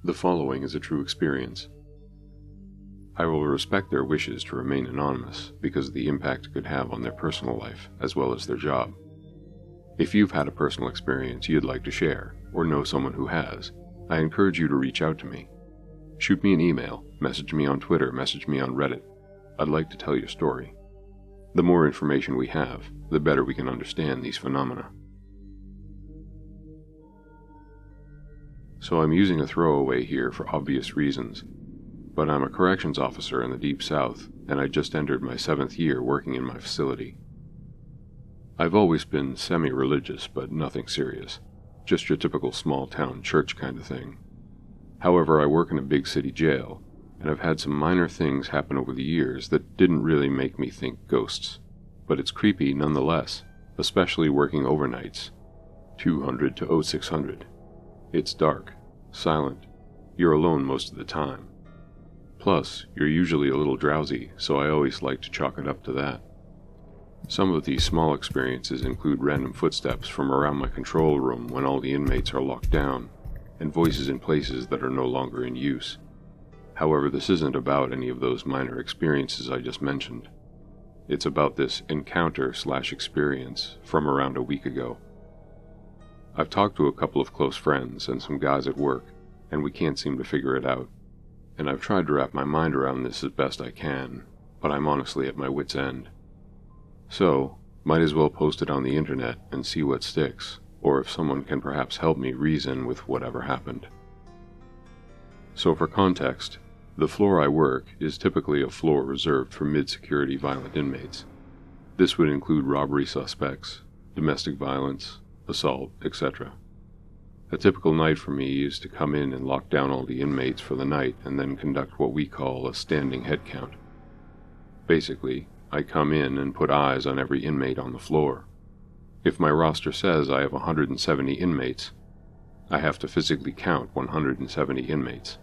The following is a true experience. I will respect their wishes to remain anonymous because of the impact it could have on their personal life as well as their job. If you've had a personal experience you'd like to share, or know someone who has, I encourage you to reach out to me. Shoot me an email, message me on Twitter, message me on Reddit. I'd like to tell your story. The more information we have, the better we can understand these phenomena. So I'm using a throwaway here for obvious reasons, but I'm a corrections officer in the Deep South, and I just entered my 7th year working in my facility. I've always been semi-religious, but nothing serious. Just your typical small-town church kind of thing. However, I work in a big city jail, and I've had some minor things happen over the years that didn't really make me think ghosts. But it's creepy nonetheless, especially working overnights. 200 to 0600. It's dark, silent. You're alone most of the time. Plus, you're usually a little drowsy, so I always like to chalk it up to that. Some of these small experiences include random footsteps from around my control room when all the inmates are locked down, and voices in places that are no longer in use. However, this isn't about any of those minor experiences I just mentioned. It's about this encounter/experience from around a week ago. I've talked to a couple of close friends and some guys at work, and we can't seem to figure it out. And I've tried to wrap my mind around this as best I can, but I'm honestly at my wit's end. So, might as well post it on the internet and see what sticks, or if someone can perhaps help me reason with whatever happened. So for context, the floor I work is typically a floor reserved for mid-security violent inmates. This would include robbery suspects, domestic violence, assault, etc. A typical night for me is to come in and lock down all the inmates for the night and then conduct what we call a standing head count. Basically, I come in and put eyes on every inmate on the floor. If my roster says I have 170 inmates, I have to physically count 170 inmates.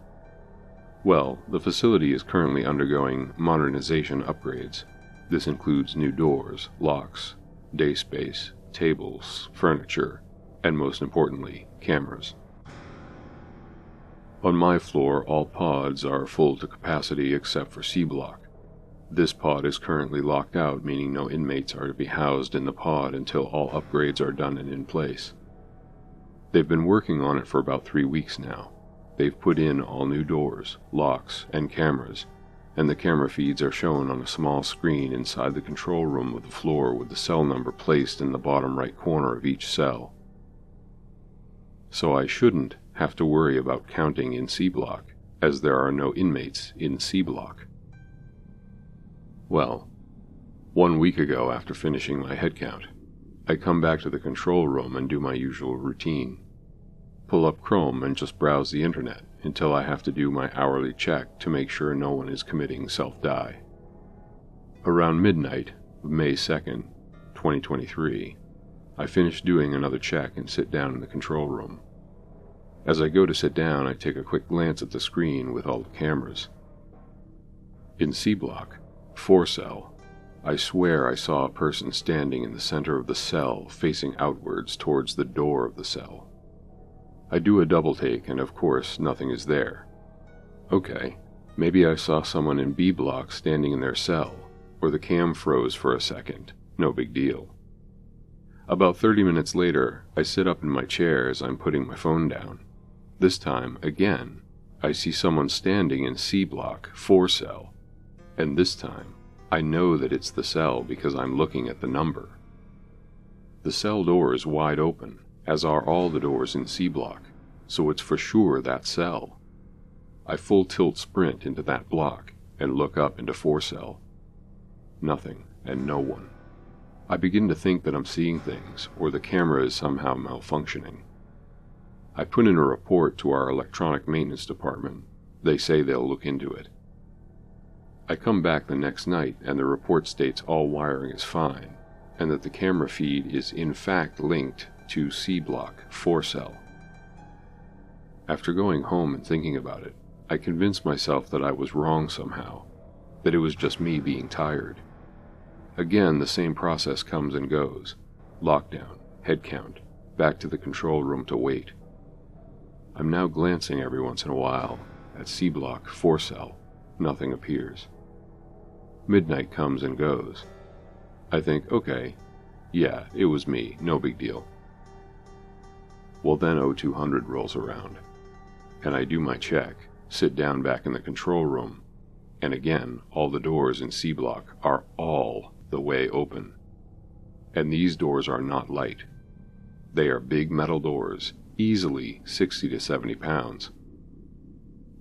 Well, the facility is currently undergoing modernization upgrades. This includes new doors, locks, day space, tables, furniture, and most importantly, cameras. On my floor, all pods are full to capacity except for C block. This pod is currently locked out, meaning no inmates are to be housed in the pod until all upgrades are done and in place. They've been working on it for about 3 weeks now. They've put in all new doors, locks, and cameras, and the camera feeds are shown on a small screen inside the control room of the floor with the cell number placed in the bottom right corner of each cell. So I shouldn't have to worry about counting in C block, as there are no inmates in C block. Well, 1 week ago after finishing my head count, I come back to the control room and do my usual routine. Pull up Chrome and just browse the internet until I have to do my hourly check to make sure no one is committing self-die. Around midnight of May 2nd, 2023, I finish doing another check and sit down in the control room. As I go to sit down, I take a quick glance at the screen with all the cameras. In C block, 4 cell, I swear I saw a person standing in the center of the cell facing outwards towards the door of the cell. I do a double take and of course nothing is there. Okay, maybe I saw someone in B block standing in their cell, or the cam froze for a second, no big deal. About 30 minutes later, I sit up in my chair as I'm putting my phone down. This time, again, I see someone standing in C block, 4 cell, and this time, I know that it's the cell because I'm looking at the number. The cell door is wide open, as are all the doors in C block, so it's for sure that cell. I full tilt sprint into that block and look up into 4 cell. Nothing and no one. I begin to think that I'm seeing things, or the camera is somehow malfunctioning. I put in a report to our electronic maintenance department. They say they'll look into it. I come back the next night and the report states all wiring is fine, and that the camera feed is in fact linked to C block, 4 cell. After going home and thinking about it, I convinced myself that I was wrong somehow, that it was just me being tired. Again, the same process comes and goes. Lockdown, head count, back to the control room to wait. I'm now glancing every once in a while at C Block 4 cell. Nothing appears. Midnight comes and goes. I think, okay, yeah, it was me, no big deal. Well, then 0200 rolls around, and I do my check, sit down back in the control room, and again, all the doors in C Block are all the way open. And these doors are not light. They are big metal doors, easily 60 to 70 pounds.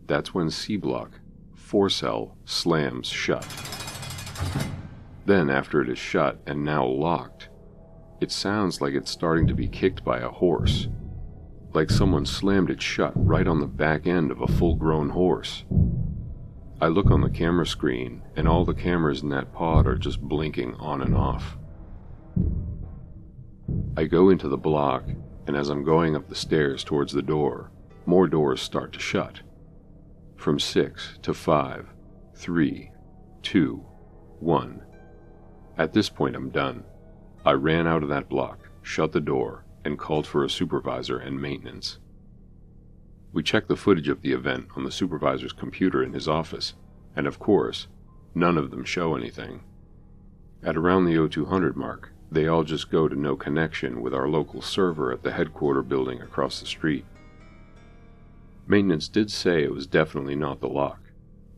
That's when C Block 4 cell slams shut. Then, after it is shut and now locked, it sounds like it's starting to be kicked by a horse, like someone slammed it shut right on the back end of a full-grown horse. I look on the camera screen, and all the cameras in that pod are just blinking on and off. I go into the block, and as I'm going up the stairs towards the door, more doors start to shut. From 6 to 5, 3, 2, 1. At this point, I'm done. I ran out of that block, shut the door, and called for a supervisor and maintenance. We checked the footage of the event on the supervisor's computer in his office, and of course, none of them show anything. At around the 0200 mark, they all just go to no connection with our local server at the headquarter building across the street. Maintenance did say it was definitely not the lock,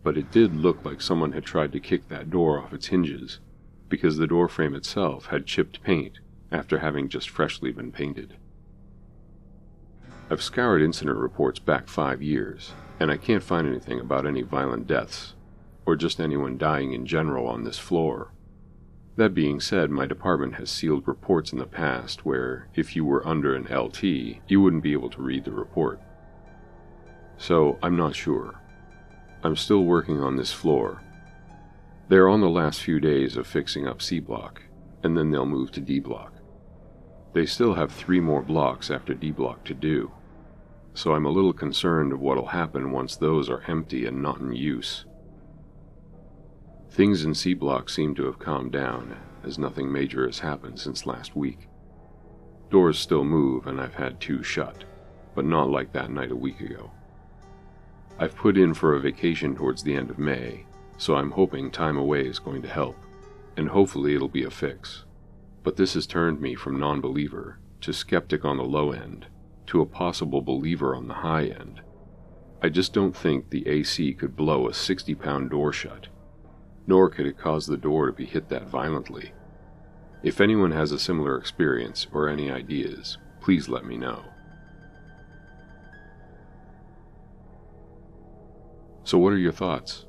but it did look like someone had tried to kick that door off its hinges, because the door frame itself had chipped paint after having just freshly been painted. I've scoured incident reports back 5 years, and I can't find anything about any violent deaths, or just anyone dying in general on this floor. That being said, my department has sealed reports in the past where, if you were under an LT, you wouldn't be able to read the report. So, I'm not sure. I'm still working on this floor. They're on the last few days of fixing up C Block, and then they'll move to D Block. They still have 3 more blocks after D Block to do, so I'm a little concerned of what'll happen once those are empty and not in use. Things in C Block seem to have calmed down, as nothing major has happened since last week. Doors still move, and I've had 2 shut, but not like that night a week ago. I've put in for a vacation towards the end of May, so I'm hoping time away is going to help, and hopefully it'll be a fix. But this has turned me from non-believer to skeptic on the low end to a possible believer on the high end. I just don't think the AC could blow a 60-pound door shut, nor could it cause the door to be hit that violently. If anyone has a similar experience or any ideas, please let me know. So what are your thoughts?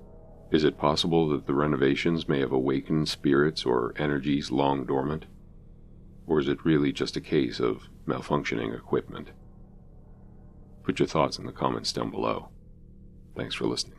Is it possible that the renovations may have awakened spirits or energies long dormant? Or is it really just a case of malfunctioning equipment? Put your thoughts in the comments down below. Thanks for listening.